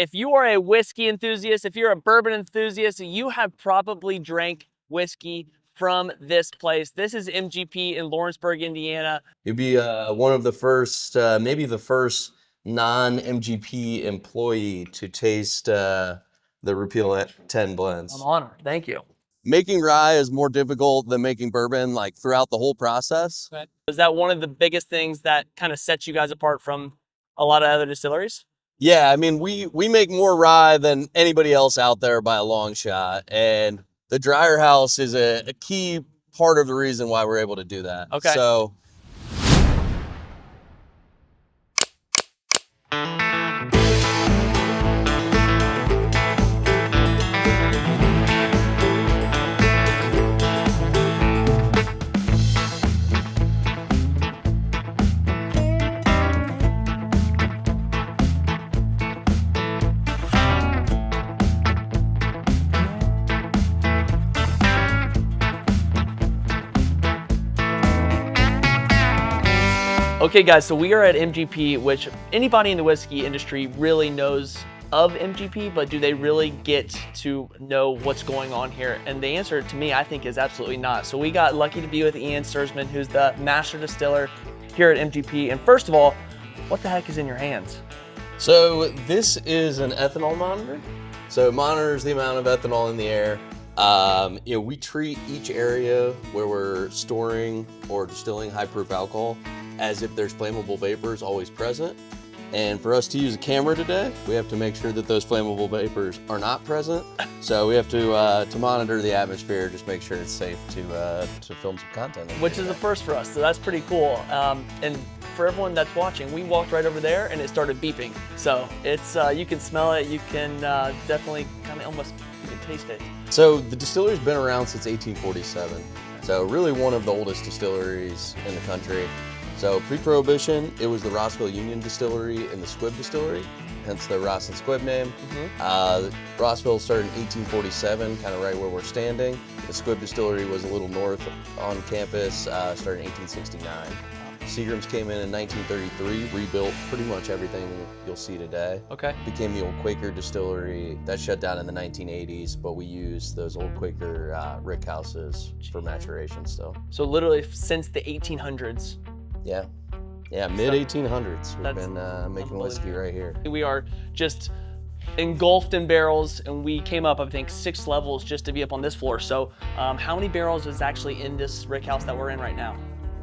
If you are a whiskey enthusiast, if you're a bourbon enthusiast, you have probably drank whiskey from this place. This is MGP in Lawrenceburg, Indiana. You'd be one of the first, maybe the first non-MGP employee to taste the Repeal 10 blends. I'm honored. Thank you. Making rye is more difficult than making bourbon, like throughout the whole process. Okay. Is that one of the biggest things that kind of sets you guys apart from a lot of other distilleries? Yeah, I mean, we make more rye than anybody else out there by a long shot, and the dryer house is a key part of the reason why we're able to do that. Okay. So. Okay guys, so we are at MGP, which anybody in the whiskey industry really knows of MGP, but do they really get to know what's going on here? And the answer to me, I think, is absolutely not. So we got lucky to be with Ian Stirsman, who's the master distiller here at MGP. And first of all, what the heck is in your hands? So this is an ethanol monitor. So it monitors the amount of ethanol in the air. We treat each area where we're storing or distilling high proof alcohol as if there's flammable vapors always present. And for us to use a camera today, we have to make sure that those flammable vapors are not present. So we have to monitor the atmosphere, just make sure it's safe to film some content. Which is a first for us, so that's pretty cool. And for everyone that's watching, we walked right over there and it started beeping. So it's you can smell it, you can definitely kind of almost you can taste it. So the distillery's been around since 1847. So really one of the oldest distilleries in the country. So pre-prohibition, it was the Rossville Union distillery and the Squibb distillery, hence the Ross and Squibb name. Rossville started in 1847, kind of right where we're standing. The Squibb distillery was a little north on campus, started in 1869. Seagrams came in 1933, rebuilt pretty much everything you'll see today. Okay. Became the old Quaker distillery. That shut down in the 1980s, but we used those old Quaker rickhouses for maturation still. So literally since the 1800s. Yeah, mid-1800s. We've been making whiskey right here. We are just engulfed in barrels, and we came up, I think, 6 levels just to be up on this floor. So how many barrels is actually in this rick house that we're in right now?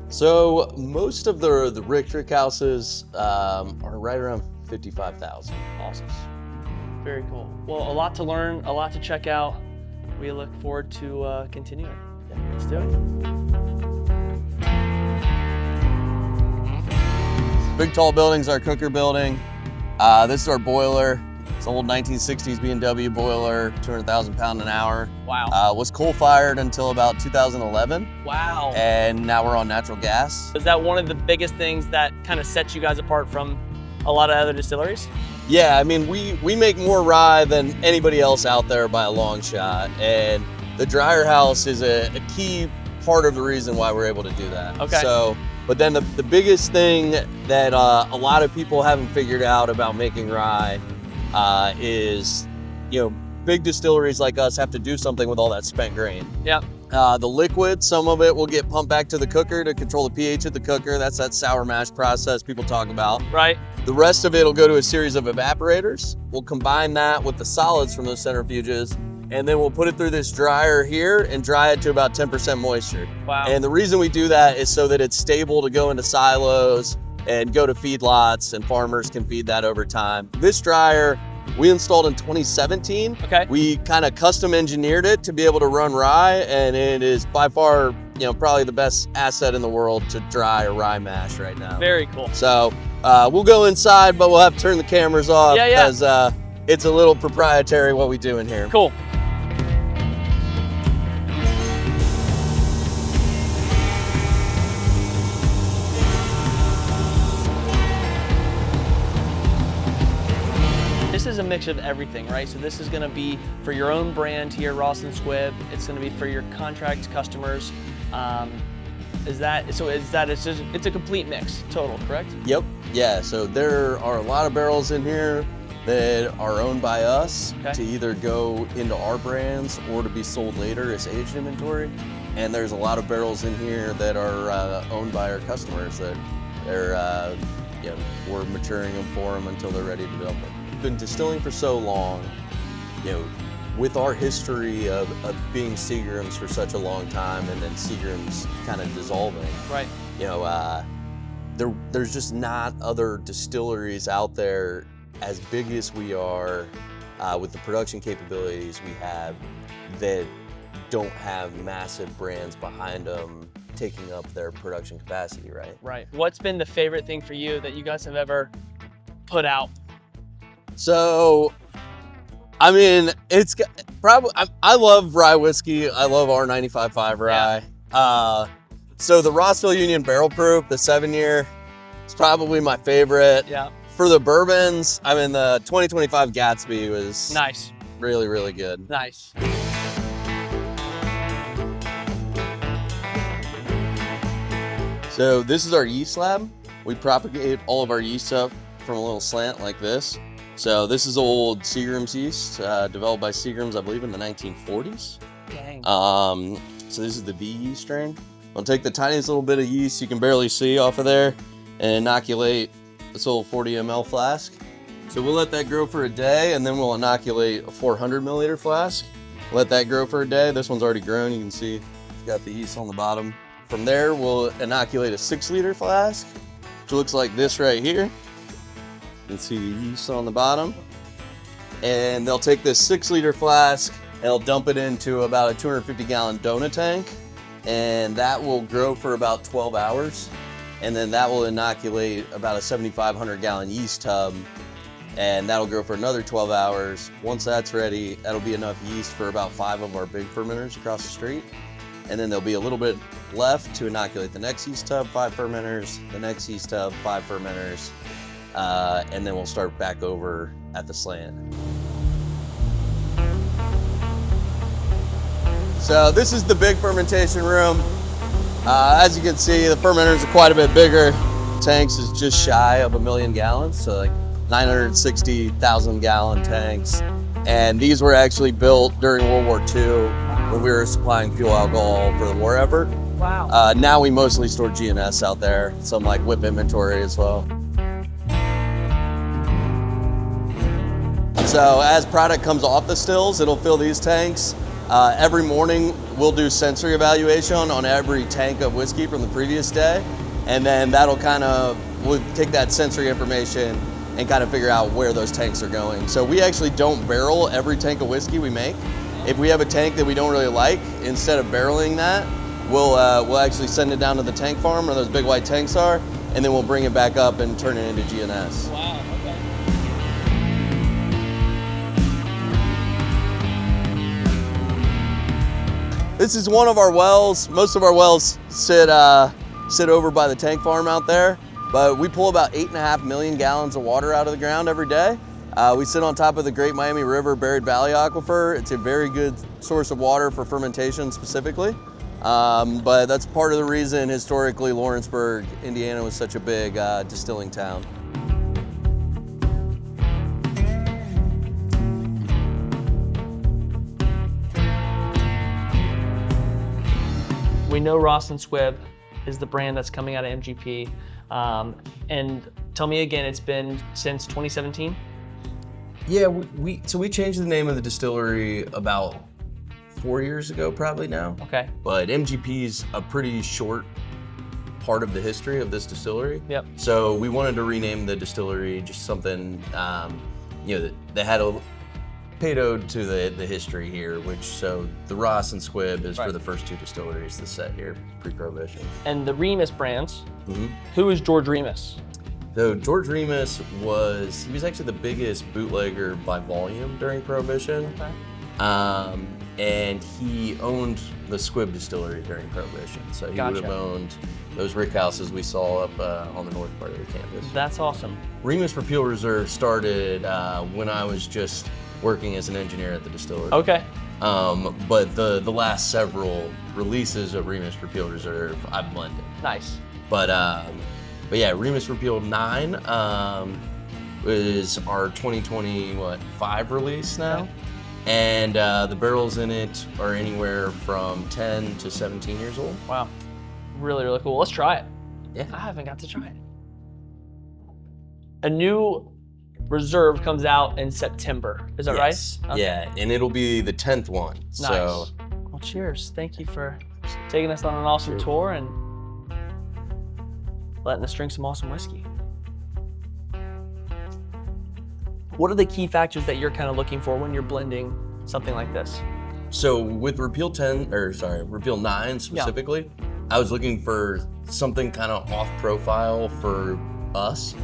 So most of the rick houses are right around 55,000. Awesome. Very cool. Well, a lot to learn, a lot to check out. We look forward to continuing. Yeah, let's do it. Big tall building's our cooker building. This is our boiler. It's an old 1960s B&W boiler, 200,000 pound an hour. Wow. Was coal fired until about 2011. Wow. And now we're on natural gas. Is that one of the biggest things that kind of sets you guys apart from a lot of other distilleries? Yeah, I mean, we make more rye than anybody else out there by a long shot. And the dryer house is a key part of the reason why we're able to do that. Okay. So, but then the biggest thing that a lot of people haven't figured out about making rye is, big distilleries like us have to do something with all that spent grain. Yeah. The liquid, some of it will get pumped back to the cooker to control the pH of the cooker. That's that sour mash process people talk about. Right. The rest of it will go to a series of evaporators. We'll combine that with the solids from those centrifuges, and then we'll put it through this dryer here and dry it to about 10% moisture. Wow. And the reason we do that is so that it's stable to go into silos and go to feedlots, and farmers can feed that over time. This dryer we installed in 2017. Okay. We kind of custom engineered it to be able to run rye, and it is by far, probably the best asset in the world to dry a rye mash right now. Very cool. So we'll go inside, but we'll have to turn the cameras off because it's a little proprietary what we do in here. Cool. This is a mix of everything, right? So this is going to be for your own brand here, Ross and Squibb. It's going to be for your contract customers. It's a complete mix, total, correct? Yep. Yeah. So there are a lot of barrels in here. that are owned by us Okay. to either go into our brands or to be sold later as aged inventory. And there's a lot of barrels in here that are owned by our customers that they're, we're maturing them for them until they're ready to dump them. We've been distilling for so long, with our history of being Seagrams for such a long time and then Seagrams kind of dissolving. Right. There's just not other distilleries out there as big as we are with the production capabilities we have that don't have massive brands behind them taking up their production capacity, right? Right. What's been the favorite thing for you that you guys have ever put out? So, I mean, it's probably, I love rye whiskey. I love our 95.5 rye. Yeah. So the Rossville Union Barrel Proof, the 7-year, is probably my favorite. Yeah. For the bourbons, I mean, the 2025 Gatsby was Nice. really, really good. Nice. So this is our yeast slab. We propagate all of our yeast up from a little slant like this. So this is old Seagrams yeast, developed by Seagrams, I believe, in the 1940s. Dang. So this is the V yeast strain. I'll take the tiniest little bit of yeast you can barely see off of there and inoculate this little 40 ml flask. So we'll let that grow for a day, and then we'll inoculate a 400 milliliter flask. Let that grow for a day. This one's already grown. You can see it's got the yeast on the bottom. From there, we'll inoculate a 6-liter flask, which looks like this right here. You can see the yeast on the bottom. And they'll take this 6-liter flask and they'll dump it into about a 250-gallon donut tank. And that will grow for about 12 hours. And then that will inoculate about a 7,500-gallon yeast tub. And that'll grow for another 12 hours. Once that's ready, that'll be enough yeast for about 5 of our big fermenters across the street. And then there'll be a little bit left to inoculate the next yeast tub, 5 fermenters, the next yeast tub, 5 fermenters, and then we'll start back over at the slant. So this is the big fermentation room. As you can see, the fermenters are quite a bit bigger. Tanks is just shy of 1 million gallons, so like 960,000 gallon tanks. And these were actually built during World War II when we were supplying fuel alcohol for the war effort. Wow. Now we mostly store GNS out there, some like whip inventory as well. So as product comes off the stills, it'll fill these tanks. Every morning we'll do sensory evaluation on every tank of whiskey from the previous day. And then we'll take that sensory information and kind of figure out where those tanks are going. So we actually don't barrel every tank of whiskey we make. If we have a tank that we don't really like, instead of barreling that, we'll actually send it down to the tank farm where those big white tanks are, and then we'll bring it back up and turn it into GNS. Wow, okay. This is one of our wells. Most of our wells sit over by the tank farm out there, but we pull about 8.5 million gallons of water out of the ground every day. We sit on top of the Great Miami River Buried Valley Aquifer. It's a very good source of water for fermentation specifically. But that's part of the reason historically Lawrenceburg, Indiana was such a big distilling town. We know Ross and Squibb is the brand that's coming out of MGP. And tell me again, it's been since 2017? Yeah, so we changed the name of the distillery about 4 years ago, probably now. Okay. But MGP's a pretty short part of the history of this distillery. Yep. So we wanted to rename the distillery just something, that had a paid ode to the history here, so the Ross and Squibb is for the first 2 distilleries that's set here pre-Prohibition. And the Remus brands, who is George Remus? So George Remus was actually the biggest bootlegger by volume during Prohibition. Okay. And he owned the Squibb distillery during Prohibition. So he would have owned those rickhouses we saw up on the north part of the campus. That's awesome. Remus Repeal Reserve started when I was just working as an engineer at the distillery. Okay. But the last several releases of Remus Repeal Reserve, I've blended. Nice. But yeah, Remus Repeal 9 is our 2025 release now. Okay. And the barrels in it are anywhere from 10 to 17 years old. Wow. Really, really cool. Let's try it. Yeah. I haven't got to try it. A new reserve comes out in September. Is that Yes. right? Okay. Yeah, and it'll be the 10th one. Nice. So, Well, cheers. Thank you for taking us on an awesome tour and letting us drink some awesome whiskey. What are the key factors that you're kind of looking for when you're blending something like this? so with Repeal 9 specifically, I was looking for something kind of off profile for us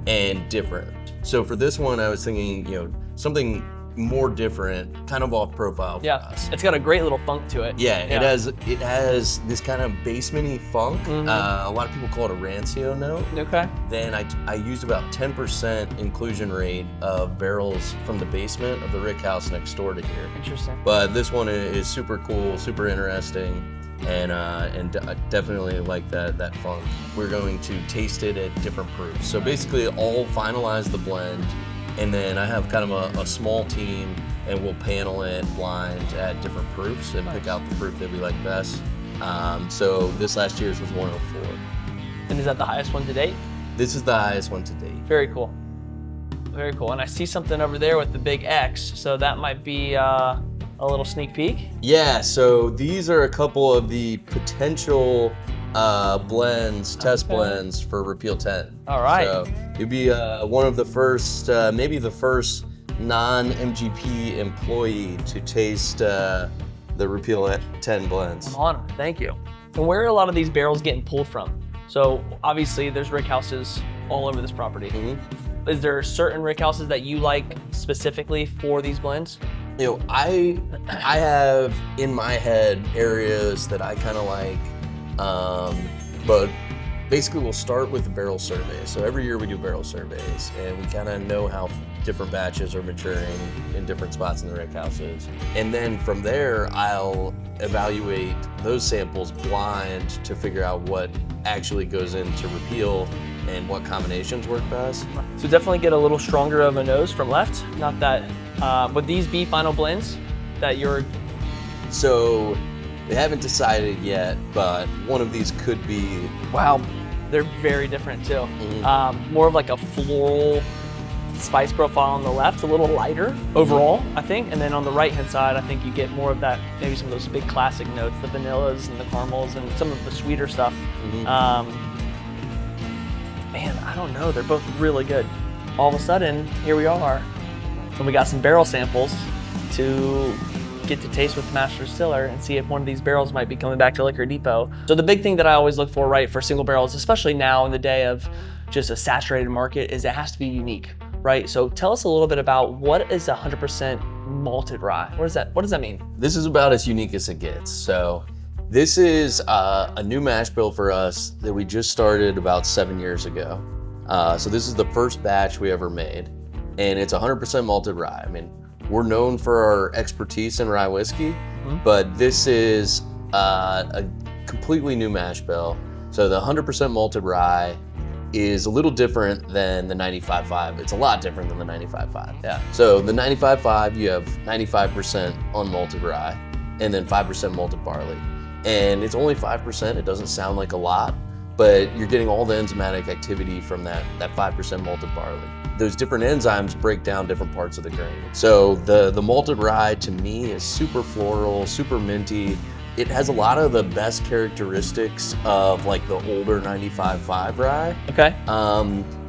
and different. So for this one, I was thinking, something more different, kind of off profile for us. It's got a great little funk to it. Yeah, it has this kind of basement-y funk. Mhm. A lot of people call it a rancio note. Okay. Then I used about 10% inclusion rate of barrels from the basement of the rick house next door to here. Interesting. But this one is super cool, super interesting, and definitely like that funk. We're going to taste it at different proofs. So basically, I'll finalize the blend, and then I have kind of a small team, and we'll panel it blind at different proofs and pick out the proof that we like best. So this last year's was 104. And is that the highest one to date? This is the highest one to date. Very cool. Very cool. And I see something over there with the big X, so that might be a little sneak peek. Yeah, so these are a couple of the potential test blends for Repeal 10. All right. So you'd be one of the first, maybe the first non-MGP employee to taste the Repeal 10 blends. I'm honored. Thank you. And where are a lot of these barrels getting pulled from? So obviously there's rick houses all over this property. Mm-hmm. Is there certain rick houses that you like specifically for these blends? I have in my head areas that I kind of like, but basically we'll start with the barrel survey. So every year we do barrel surveys, and we kind of know how different batches are maturing in different spots in the rick houses. And then from there, I'll evaluate those samples blind to figure out what actually goes into Repeal and what combinations work best. So definitely get a little stronger of a nose from left. Not that, would these be final blends that you're? So we haven't decided yet, but one of these could be. Wow, they're very different too. Mm-hmm. More of like a floral spice profile on the left, a little lighter overall, I think. And then on the right-hand side, I think you get more of that, maybe some of those big classic notes, the vanillas and the caramels and some of the sweeter stuff. Mm-hmm. Man, I don't know, they're both really good. All of a sudden, here we are, and we got some barrel samples to get to taste with the master distiller and see if one of these barrels might be coming back to Liquor Depot. So the big thing that I always look for, right, for single barrels, especially now in the day of just a saturated market, is it has to be unique, right? So tell us a little bit about what is 100% malted rye? What does that mean? This is about as unique as it gets. So this is a new mash bill for us that we just started about 7 years ago. So this is the first batch we ever made, and it's 100% malted rye. I mean, we're known for our expertise in rye whiskey, but this is a completely new mash bill. So the 100% malted rye is a little different than the 95.5. It's a lot different than the 95.5. Yeah. So the 95.5, you have 95% unmalted rye and then 5% malted barley. And it's only 5%, it doesn't sound like a lot, but you're getting all the enzymatic activity from that 5% malted barley. Those different enzymes break down different parts of the grain. So the malted rye to me is super floral, super minty. It has a lot of the best characteristics of like the older 95.5 rye. Okay.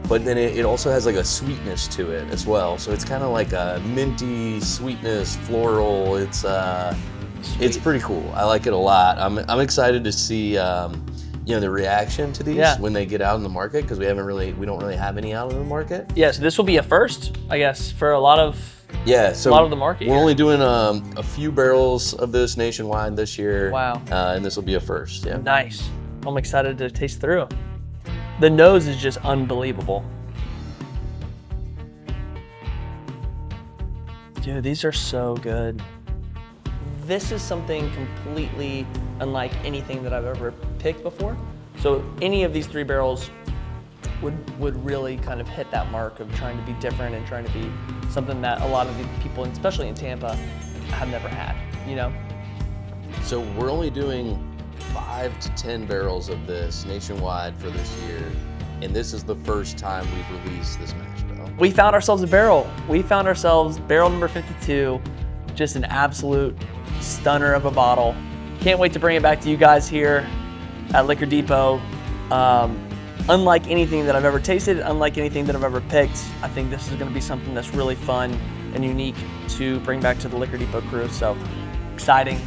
But then it also has like a sweetness to it as well. So it's kind of like a minty sweetness, floral. It's pretty cool. I like it a lot. I'm excited to see the reaction to these when they get out in the market, because we don't really have any out in the market. Yeah, so this will be a first, I guess, for a lot of the market. We're only doing a few barrels of this nationwide this year. Wow. And this will be a first. Yeah. Nice. I'm excited to taste through. The nose is just unbelievable. Dude, these are so good. This is something completely unlike anything that I've ever picked before. So any of these three barrels would really kind of hit that mark of trying to be different and trying to be something that a lot of the people, especially in Tampa, have never had, you know? So we're only doing 5 to 10 barrels of this nationwide for this year, and this is the first time we've released this mash bill. We found ourselves a barrel. We found ourselves barrel number 52, just an absolute stunner of a bottle. Can't wait to bring it back to you guys here at Liquor Depot. Unlike anything that I've ever tasted, unlike anything that I've ever picked, I think this is going to be something that's really fun and unique to bring back to the Liquor Depot crew. So exciting.